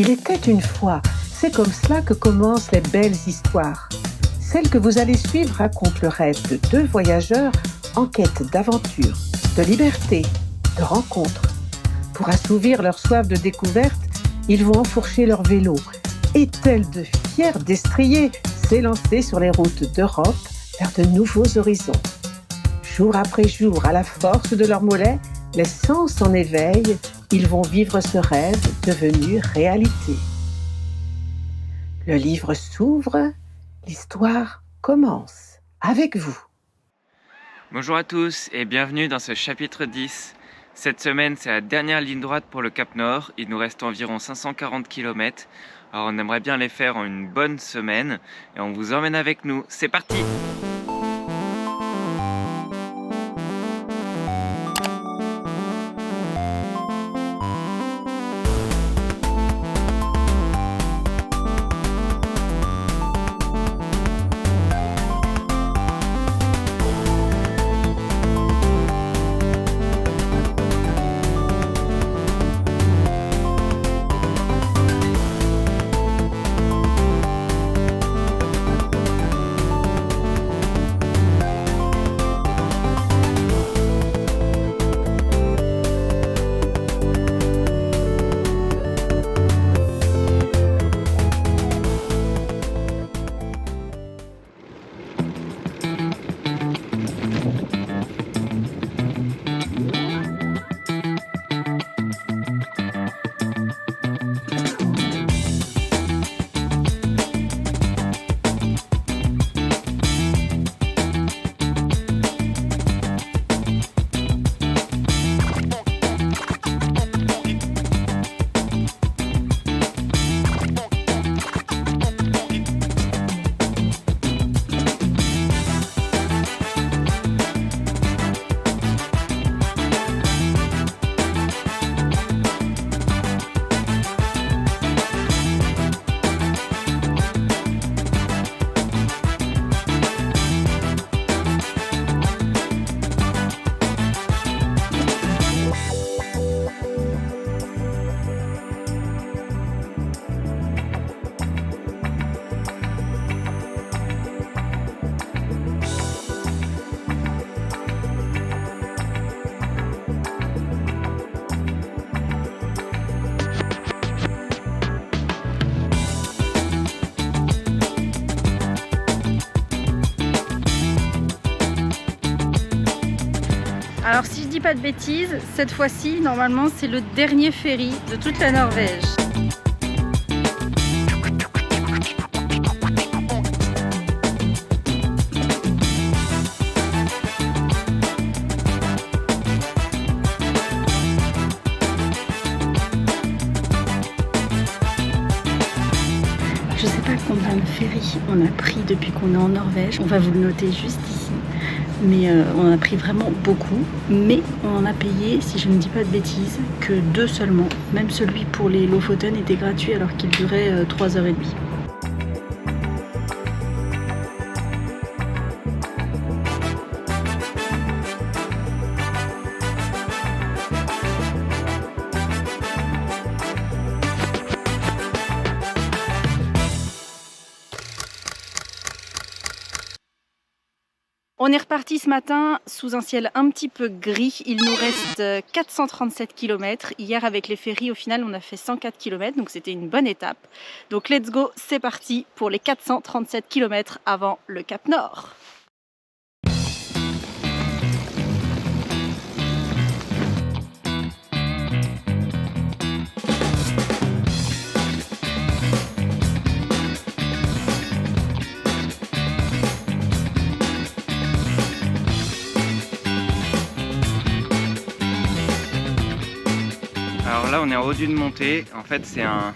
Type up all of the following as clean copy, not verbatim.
Il était une fois, c'est comme cela que commencent les belles histoires. Celle que vous allez suivre raconte le rêve de deux voyageurs en quête d'aventure, de liberté, de rencontres. Pour assouvir leur soif de découverte, ils vont enfourcher leur vélo et, tels de fiers destriers, s'élancer sur les routes d'Europe vers de nouveaux horizons. Jour après jour, à la force de leurs mollets, les sens en éveil, ils vont vivre ce rêve devenu réalité. Le livre s'ouvre, l'histoire commence avec vous. Bonjour à tous et bienvenue dans ce chapitre 10. Cette semaine, c'est la dernière ligne droite pour le Cap Nord. Il nous reste environ 540 km. Alors on aimerait bien les faire en une bonne semaine et on vous emmène avec nous. C'est parti! Alors si je dis pas de bêtises, cette fois-ci, normalement, c'est le dernier ferry de toute la Norvège. Je sais pas combien de ferries on a pris depuis qu'on est en Norvège, on va vous le noter juste ici. Mais on en a pris vraiment beaucoup, mais on en a payé, si je ne dis pas de bêtises, que 2 seulement. Même celui pour les Lofoten était gratuit alors qu'il durait 3h30. On est reparti ce matin sous un ciel un petit peu gris. Il nous reste 437 km. Hier avec les ferries, au final, on a fait 104 km, donc c'était une bonne étape. Donc let's go, c'est parti pour les 437 km avant le Cap Nord. Alors là on est en haut d'une montée, en fait c'est un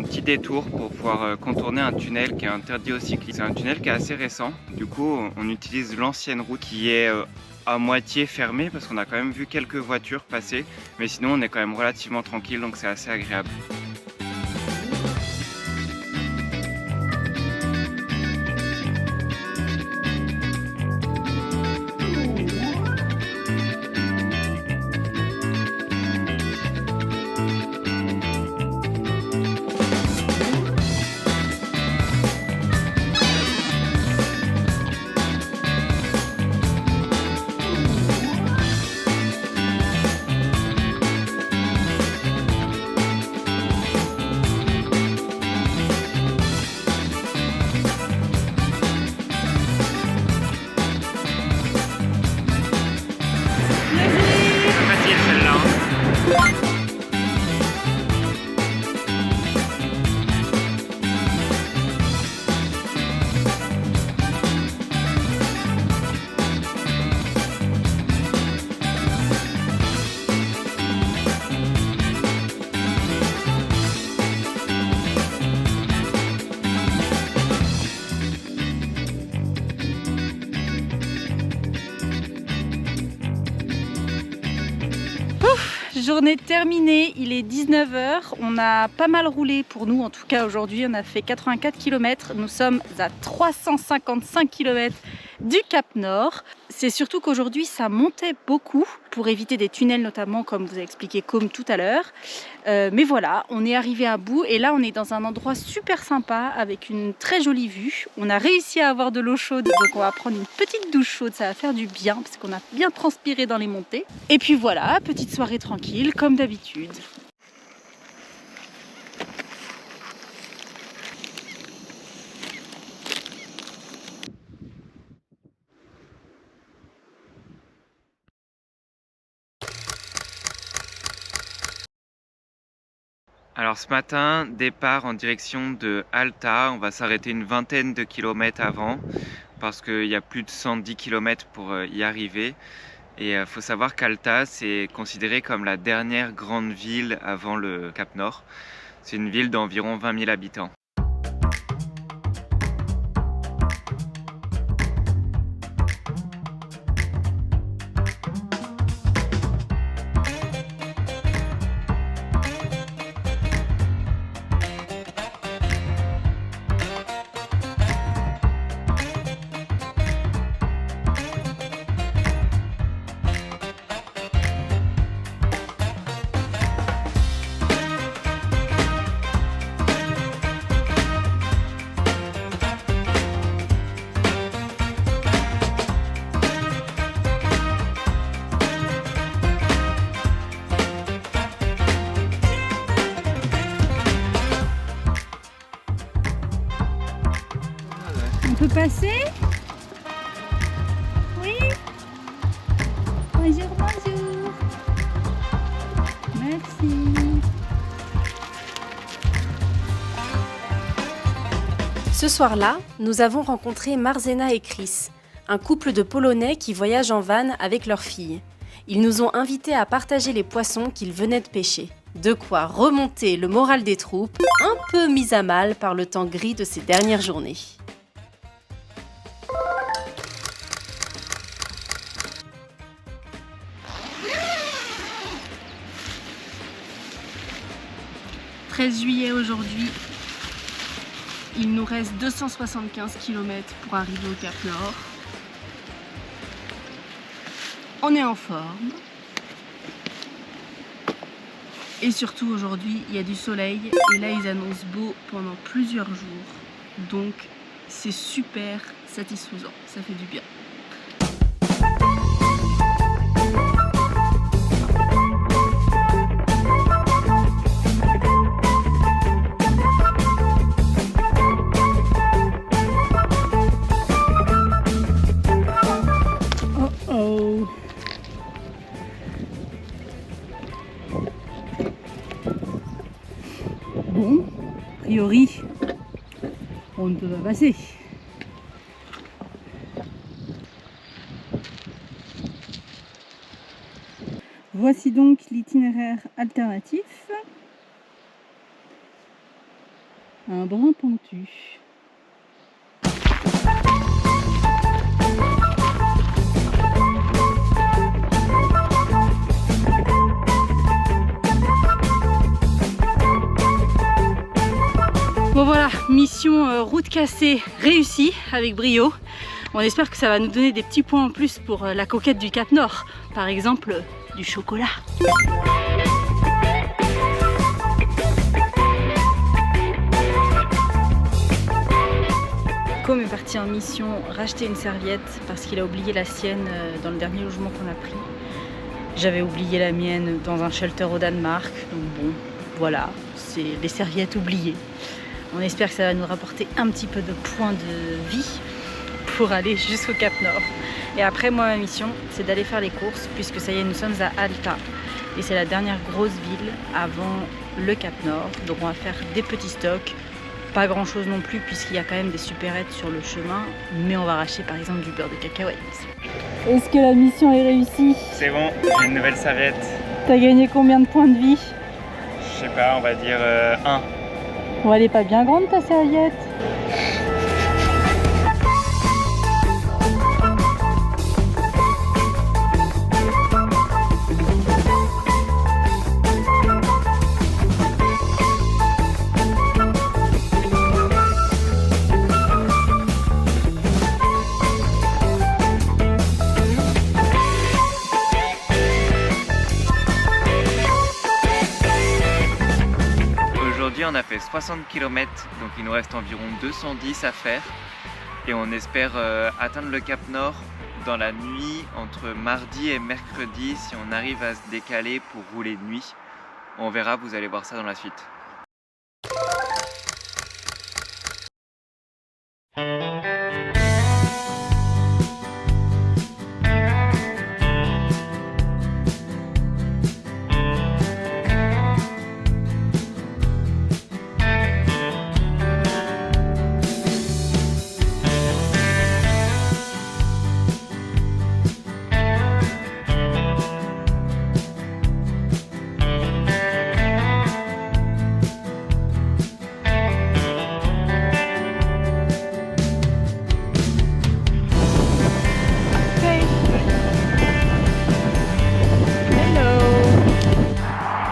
petit détour pour pouvoir contourner un tunnel qui est interdit aux cyclistes. C'est un tunnel qui est assez récent, du coup on utilise l'ancienne route qui est à moitié fermée parce qu'on a quand même vu quelques voitures passer, mais sinon on est quand même relativement tranquille donc c'est assez agréable. Journée terminée, il est 19 h. On a pas mal roulé pour nous, en tout cas aujourd'hui. On a fait 84 km. Nous sommes à 355 km du Cap Nord. C'est surtout qu'aujourd'hui ça montait beaucoup pour éviter des tunnels notamment, comme vous a expliqué Com tout à l'heure. Mais voilà, on est arrivé à bout et là on est dans un endroit super sympa avec une très jolie vue. On a réussi à avoir de l'eau chaude, donc on va prendre une petite douche chaude, ça va faire du bien parce qu'on a bien transpiré dans les montées. Et puis voilà, petite soirée tranquille comme d'habitude. Alors ce matin, départ en direction de Alta. On va s'arrêter une vingtaine de kilomètres avant parce qu'il y a plus de 110 km pour y arriver. Et il faut savoir qu'Alta, c'est considéré comme la dernière grande ville avant le Cap Nord. C'est une ville d'environ 20 000 habitants. On peut passer? Oui? Bonjour, bonjour. Merci. Ce soir-là, nous avons rencontré Marzena et Chris, un couple de Polonais qui voyagent en van avec leur fille. Ils nous ont invités à partager les poissons qu'ils venaient de pêcher. De quoi remonter le moral des troupes, un peu mis à mal par le temps gris de ces dernières journées. « 13 juillet aujourd'hui, il nous reste 275 km pour arriver au Cap Nord. On est en forme. Et surtout aujourd'hui, il y a du soleil et là ils annoncent beau pendant plusieurs jours. Donc c'est super satisfaisant, ça fait du bien. Bon, a priori, on ne peut pas passer. Voici donc l'itinéraire alternatif. Un brin pentu. Bon voilà, mission route cassée réussie avec brio. On espère que ça va nous donner des petits points en plus pour la conquête du Cap Nord. Par exemple, du chocolat. Com est parti en mission racheter une serviette parce qu'il a oublié la sienne dans le dernier logement qu'on a pris. J'avais oublié la mienne dans un shelter au Danemark. Donc bon, voilà, c'est les serviettes oubliées. On espère que ça va nous rapporter un petit peu de points de vie pour aller jusqu'au Cap Nord. Et après, moi, ma mission, c'est d'aller faire les courses, puisque ça y est, nous sommes à Alta. Et c'est la dernière grosse ville avant le Cap Nord. Donc on va faire des petits stocks. Pas grand chose non plus, puisqu'il y a quand même des supérettes sur le chemin. Mais on va racheter par exemple du beurre de cacahuète. Est-ce que la mission est réussie? C'est bon, j'ai une nouvelle serviette. T'as gagné combien de points de vie? Je sais pas, on va dire 1. Bon, elle est pas bien grande ta serviette. on a fait 60 km, donc il nous reste environ 210 à faire. Et on espère atteindre le Cap Nord dans la nuit entre mardi et mercredi si on arrive à se décaler pour rouler de nuit. On verra, vous allez voir ça dans la suite.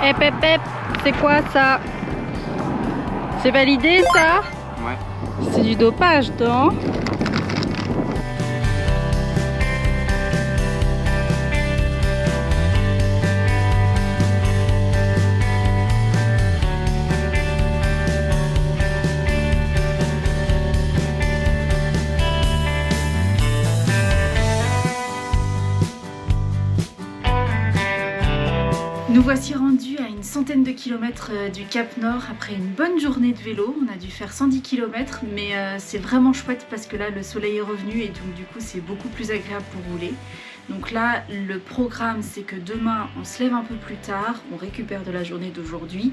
Eh Pep, c'est quoi ça? C'est validé ça? Ouais. C'est du dopage, non? Nous voici rendus à une centaine de kilomètres du Cap Nord après une bonne journée de vélo. On a dû faire 110 km, mais c'est vraiment chouette parce que là le soleil est revenu et donc du coup c'est beaucoup plus agréable pour rouler. Donc là le programme c'est que demain on se lève un peu plus tard, on récupère de la journée d'aujourd'hui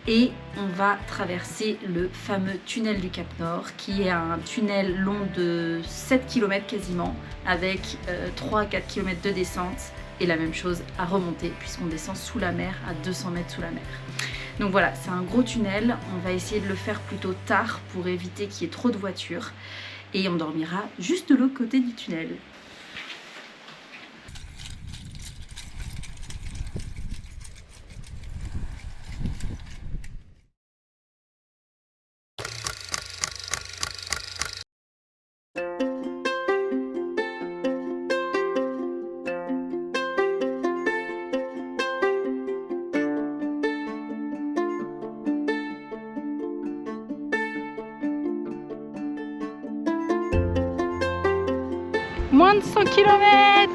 et on va traverser le fameux tunnel du Cap Nord qui est un tunnel long de 7 km quasiment avec 3 à 4 km de descente. Et la même chose à remonter puisqu'on descend sous la mer, à 200 mètres sous la mer. Donc voilà, c'est un gros tunnel, on va essayer de le faire plutôt tard pour éviter qu'il y ait trop de voitures. Et on dormira juste de l'autre côté du tunnel. Moins de 100 km.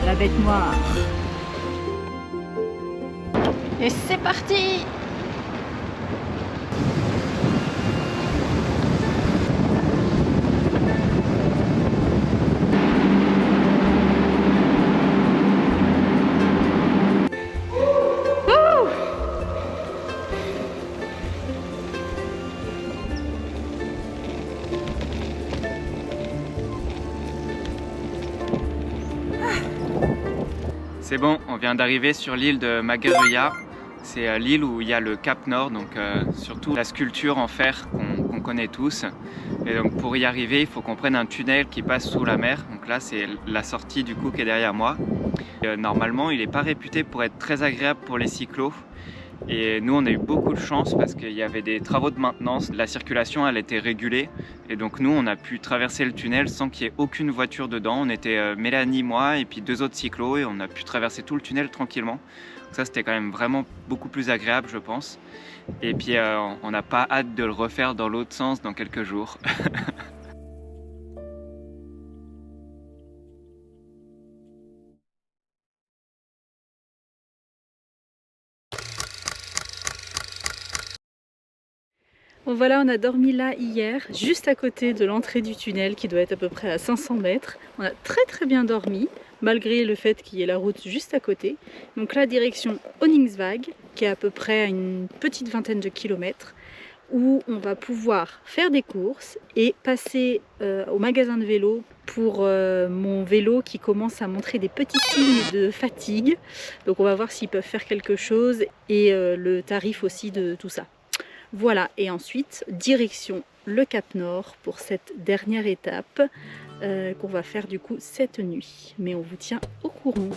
La bête noire. Et c'est parti! C'est bon, on vient d'arriver sur l'île de Magaruya. C'est l'île où il y a le Cap Nord, donc surtout la sculpture en fer qu'on connaît tous. Et donc pour y arriver, il faut qu'on prenne un tunnel qui passe sous la mer. Donc là, c'est la sortie du coup qui est derrière moi. Normalement, il n'est pas réputé pour être très agréable pour les cyclos. Et nous, on a eu beaucoup de chance parce qu'il y avait des travaux de maintenance. La circulation, elle était régulée. Et donc nous, on a pu traverser le tunnel sans qu'il y ait aucune voiture dedans. On était Mélanie, moi et puis 2 autres cyclos et on a pu traverser tout le tunnel tranquillement. Donc ça, c'était quand même vraiment beaucoup plus agréable, je pense. Et puis, on n'a pas hâte de le refaire dans l'autre sens dans quelques jours. Bon voilà, on a dormi là hier, juste à côté de l'entrée du tunnel qui doit être à peu près à 500 mètres. On a très bien dormi, malgré le fait qu'il y ait la route juste à côté. Donc là, direction Honningsvåg, qui est à peu près à une petite vingtaine de kilomètres, où on va pouvoir faire des courses et passer au magasin de vélo pour mon vélo qui commence à montrer des petits signes de fatigue. Donc on va voir s'ils peuvent faire quelque chose et le tarif aussi de tout ça. Voilà, et ensuite, direction le Cap Nord pour cette dernière étape qu'on va faire du coup cette nuit. Mais on vous tient au courant.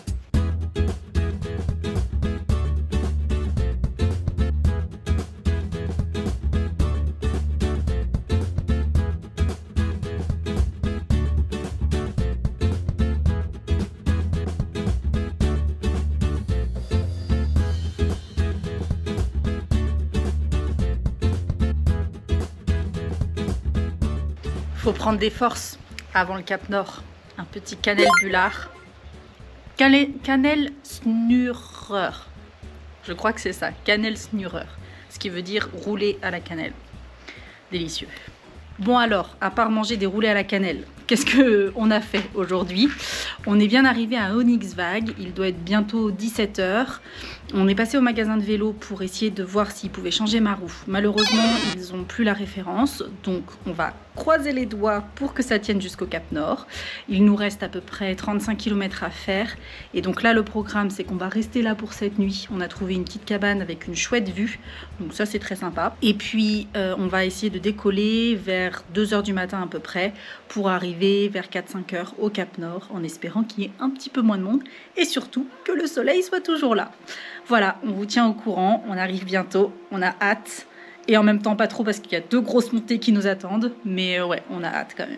Faut prendre des forces avant le Cap Nord. Un petit cannelle bullard. Cannelle snurreur. Je crois que c'est ça, cannelle snurreur. Ce qui veut dire rouler à la cannelle. Délicieux. Bon alors, à part manger des roulés à la cannelle, qu'est-ce qu'on a fait aujourd'hui? On est bien arrivé à Honningsvåg, il doit être bientôt 17 h. On est passé au magasin de vélo pour essayer de voir s'ils pouvaient changer ma roue. Malheureusement, ils n'ont plus la référence, donc on va croiser les doigts pour que ça tienne jusqu'au Cap Nord. Il nous reste à peu près 35 km à faire. Et donc là, le programme, c'est qu'on va rester là pour cette nuit. On a trouvé une petite cabane avec une chouette vue, donc ça, c'est très sympa. Et puis, on va essayer de décoller vers 2 h du matin à peu près pour arriver vers 4-5 h au Cap Nord en espérant qu'il y ait un petit peu moins de monde et surtout que le soleil soit toujours là. Voilà, on vous tient au courant, on arrive bientôt, on a hâte et en même temps pas trop parce qu'il y a 2 grosses montées qui nous attendent, mais ouais, on a hâte quand même.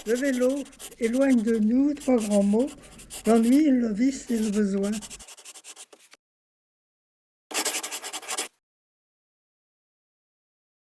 Le vélo éloigne de nous trois grands mots, l'ennui, le vice et le besoin.